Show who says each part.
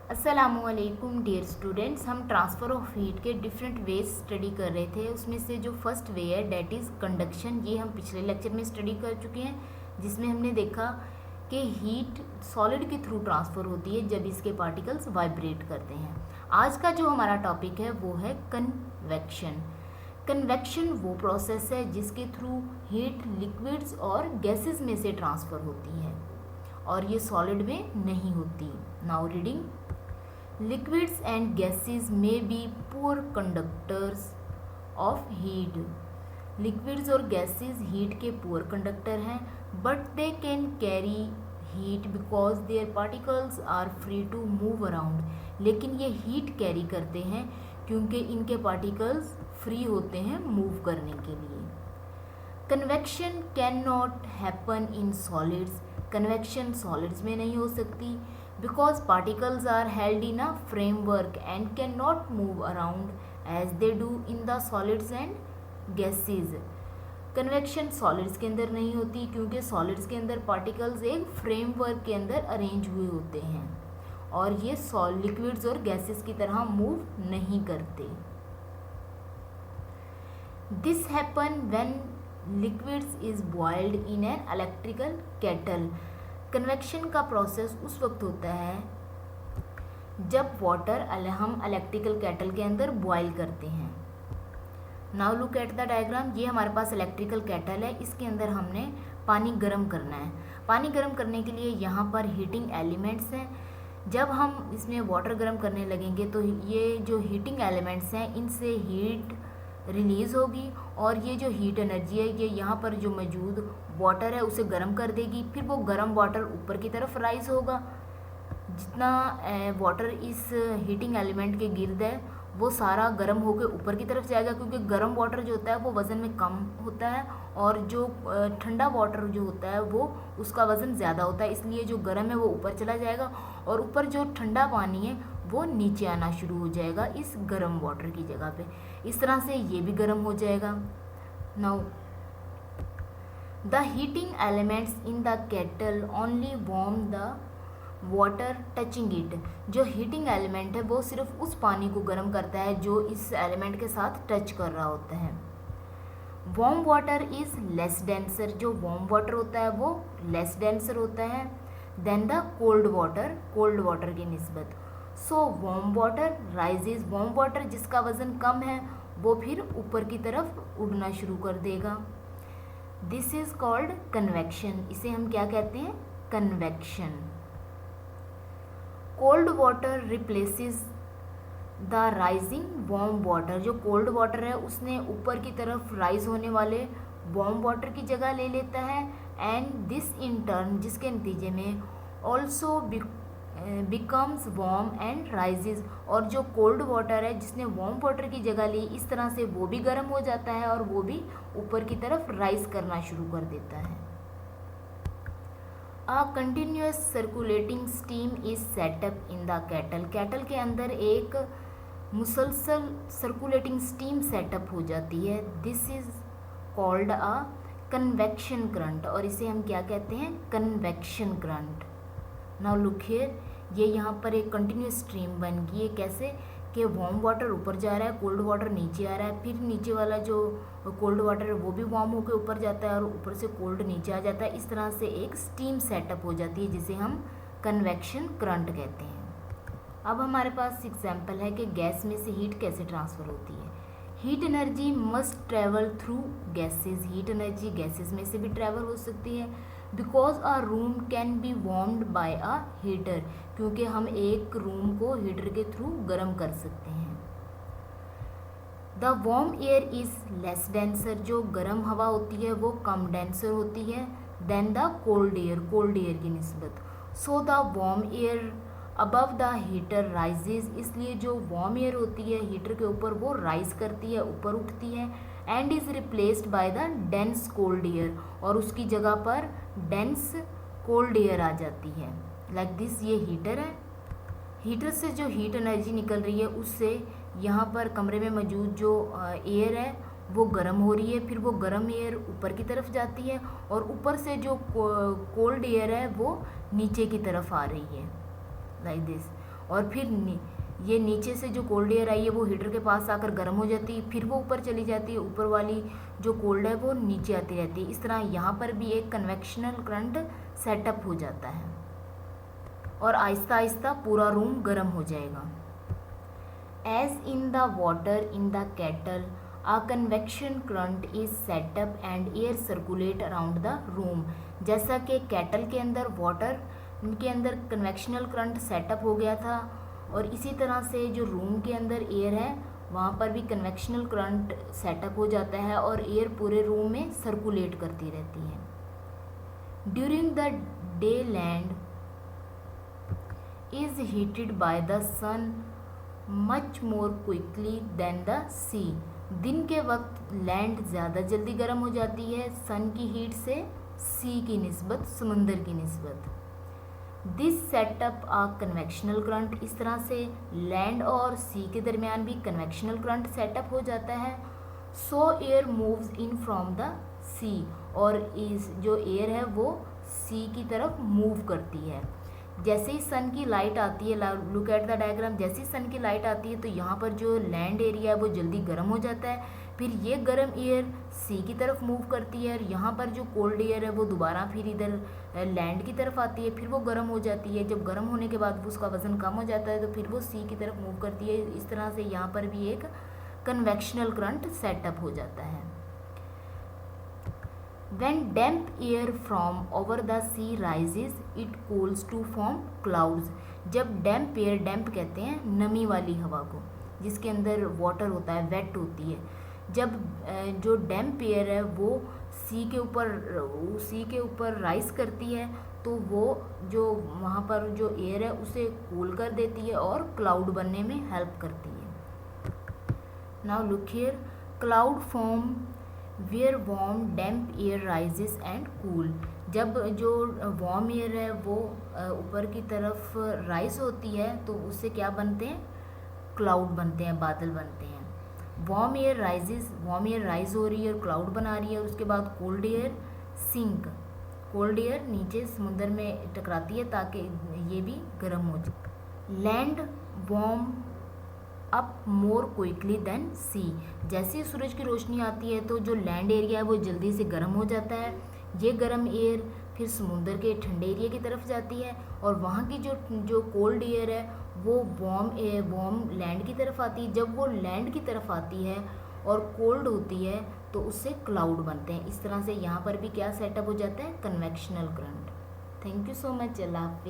Speaker 1: अस्सलामुअलैकुम dear students. हम transfer of heat के डिफरेंट वेज स्टडी कर रहे थे। उसमें से जो फर्स्ट वे है डैट इज़ कंडक्शन, ये हम पिछले लेक्चर में स्टडी कर चुके हैं, जिसमें हमने देखा कि हीट सॉलिड के थ्रू ट्रांसफ़र होती है जब इसके पार्टिकल्स वाइब्रेट करते हैं। आज का जो हमारा टॉपिक है वो है कन्वेक्शन। कन्वेक्शन वो प्रोसेस है जिसके थ्रू हीट लिक्विड्स और गैसेस में से ट्रांसफ़र होती है और ये सॉलिड में नहीं होती। Now reading, liquids and gases may be poor conductors of heat. liquids और gases heat के poor conductor हैं, but they can carry heat because their particles are free to move around. लेकिन ये heat carry करते हैं क्योंकि इनके particles free होते हैं move करने के लिए। Convection cannot happen in solids. Convection solids में नहीं हो सकती because particles are held in a framework and cannot move around as they do in the solids and gases. Convection solids के अंदर नहीं होती क्योंकि सॉलिड्स के अंदर पार्टिकल्स एक फ्रेमवर्क के अंदर अरेंज हुए होते हैं और ये लिक्विड्स और गैसेस की तरह मूव नहीं करते। This happen when liquids is boiled in an electrical kettle. Convection का प्रोसेस उस वक्त होता है जब वाटर हम इलेक्ट्रिकल केटल के अंदर बॉयल करते हैं। Now look at the diagram. ये हमारे पास इलेक्ट्रिकल केटल है, इसके अंदर हमने पानी गर्म करना है। पानी गर्म करने के लिए यहाँ पर हीटिंग एलिमेंट्स हैं। जब हम इसमें वाटर गर्म करने लगेंगे तो ये जो हीटिंग एलिमेंट्स हैं इनसे हीट रिलीज़ होगी और ये जो हीट एनर्जी है ये यहाँ पर जो मौजूद वाटर है उसे गर्म कर देगी। फिर वो गर्म वाटर ऊपर की तरफ राइज होगा। जितना वाटर इस हीटिंग एलिमेंट के गिर्द है वो सारा गर्म होकर ऊपर की तरफ जाएगा क्योंकि गर्म वाटर जो होता है वो वज़न में कम होता है और जो ठंडा वाटर जो होता है वो उसका वज़न ज़्यादा होता है, इसलिए जो गर्म है वो ऊपर चला जाएगा और ऊपर जो ठंडा पानी है वो नीचे आना शुरू हो जाएगा इस गर्म वाटर की जगह पे। इस तरह से ये भी गर्म हो जाएगा। Now the heating elements in the kettle only warm the water touching it. जो हीटिंग एलिमेंट है वो सिर्फ उस पानी को गर्म करता है जो इस एलिमेंट के साथ टच कर रहा होता है। Warm water is less denser. जो वार्म वाटर होता है वो लेस डेंसर होता है देन द कोल्ड वाटर की निस्बत। So warm water rises. Warm water जिसका वज़न कम है वो फिर ऊपर की तरफ उड़ना शुरू कर देगा। This is called convection. इसे हम क्या कहते हैं? Convection. Cold water replaces the rising warm water. जो कोल्ड वाटर है उसने ऊपर की तरफ राइज होने वाले वार्म वाटर की जगह ले लेता है एंड दिस इन टर्न जिसके नतीजे में also becomes warm and rises. और जो कोल्ड वाटर है जिसने वार्म वाटर की जगह ली इस तरह से वो भी गर्म हो जाता है और वो भी ऊपर की तरफ राइज करना शुरू कर देता है। A continuous circulating steam is set up in the kettle. Kettle के अंदर एक मुसलसल सर्कुलेटिंग स्टीम सेटअप हो जाती है। This is called a convection current और इसे हम क्या कहते हैं? Convection current. Now look here, ये यहाँ पर एक कंटिन्यूस स्ट्रीम बन गई है। कैसे कि वार्म वाटर ऊपर जा रहा है, कोल्ड वाटर नीचे आ रहा है, फिर नीचे वाला जो कोल्ड वाटर है वो भी वार्म होकर ऊपर जाता है और ऊपर से कोल्ड नीचे आ जाता है। इस तरह से एक स्टीम सेटअप हो जाती है जिसे हम कन्वेक्शन करंट कहते हैं। अब हमारे पास एग्जाम्पल है कि गैस में से हीट कैसे ट्रांसफ़र होती है। Heat energy must travel through gases. Heat energy gases में से भी ट्रैवल हो सकती है because a room can be warmed by a heater. क्योंकि हम एक रूम को हीटर के थ्रू गर्म कर सकते हैं। The warm air is less denser. जो गर्म हवा होती है वो कम डेंसर होती है देन द कोल्ड एयर की निस्बत। So the warm air above the heater rises. इसलिए जो वार्म एयर होती है हीटर के ऊपर वो राइज करती है, ऊपर उठती है and is replaced by the dense cold air और उसकी जगह पर डेंस कोल्ड एयर आ जाती है। लाइक दिस, ये हीटर है। हीटर से जो हीट एनर्जी निकल रही है उससे यहाँ पर कमरे में मौजूद जो एयर है वो गर्म हो रही है, फिर वो गर्म एयर ऊपर की तरफ जाती है और ऊपर से जो कोल्ड एयर है वो नीचे की तरफ आ रही है लाइक दिस। और फिर ये नीचे से जो कोल्ड एयर आई है वो हीटर के पास आकर गर्म हो जाती है, फिर वो ऊपर चली जाती है, ऊपर वाली जो कोल्ड है वो नीचे आती रहती है। इस तरह यहाँ पर भी एक कन्वेक्शनल करंट सेटअप हो जाता है और आहिस्ता आहिस्ता पूरा रूम गर्म हो जाएगा। As in the water in the kettle a convection current is set up and air circulate around the room। जैसा कि केटल के अंदर वाटर के अंदर कन्वेक्शनल करंट सेटअप हो गया था और इसी तरह से जो रूम के अंदर एयर है वहाँ पर भी कन्वेक्शनल करंट सेटअप हो जाता है और एयर पूरे रूम में सर्कुलेट करती रहती है। During the day land is heated by the sun much more quickly than the sea. दिन के वक्त लैंड ज़्यादा जल्दी गर्म हो जाती है सन की हीट से सी की निस्बत, समंदर की निस्बत। This setup a convectional current, इस तरह से लैंड और सी के दरमियान भी कन्वेक्शनल करंट सेटअप हो जाता है। So air moves in from the sea, और इस जो एयर है वो सी की तरफ मूव करती है। जैसे ही सन की लाइट आती है, लुक एट द डायग्राम, जैसे ही सन की लाइट आती है तो यहाँ पर जो लैंड एरिया है वो जल्दी गर्म हो जाता है, फिर ये गर्म एयर सी की तरफ मूव करती है और यहाँ पर जो कोल्ड एयर है वो दोबारा फिर इधर लैंड की तरफ आती है, फिर वो गर्म हो जाती है। जब गर्म होने के बाद उसका वज़न कम हो जाता है तो फिर वो सी की तरफ मूव करती है। इस तरह से यहाँ पर भी एक कन्वेक्शनल करंट सेटअप हो जाता है। When damp air from over the sea rises, it cools to form clouds। जब डैम्प एयर, डैम्प कहते हैं नमी वाली हवा को जिसके अंदर वाटर होता है, वेट होती है, जब जो डैम्प एयर है वो सी के ऊपर राइज करती है तो वो जो वहाँ पर जो एयर है उसे कूल कर देती है और क्लाउड बनने में हेल्प करती है। Now look here, cloud form where warm damp air rises and cool. जब जो वार्म एयर है वो ऊपर की तरफ राइज होती है तो उससे क्या बनते हैं, क्लाउड बनते हैं, बादल बनते हैं। वार्म एयर राइज हो रही है और क्लाउड बना रही है। उसके बाद cold air sink, cold air नीचे समुद्र में टकराती है ताकि ये भी गर्म हो जाए। Land warm up more quickly than sea. जैसे ही सूरज की रोशनी आती है तो जो लैंड एरिया है वो जल्दी से गर्म हो जाता है। ये गर्म एयर फिर समुद्र के ठंडे एरिया की तरफ जाती है और वहाँ की जो कोल्ड एयर है वो वार्म लैंड की तरफ आती है। जब वो लैंड की तरफ आती है और कोल्ड होती है तो उससे क्लाउड बनते हैं। इस तरह से यहाँ पर भी क्या सेटअप हो जाता है, convectional current. Thank you so much. अल्लाह हाफिज़।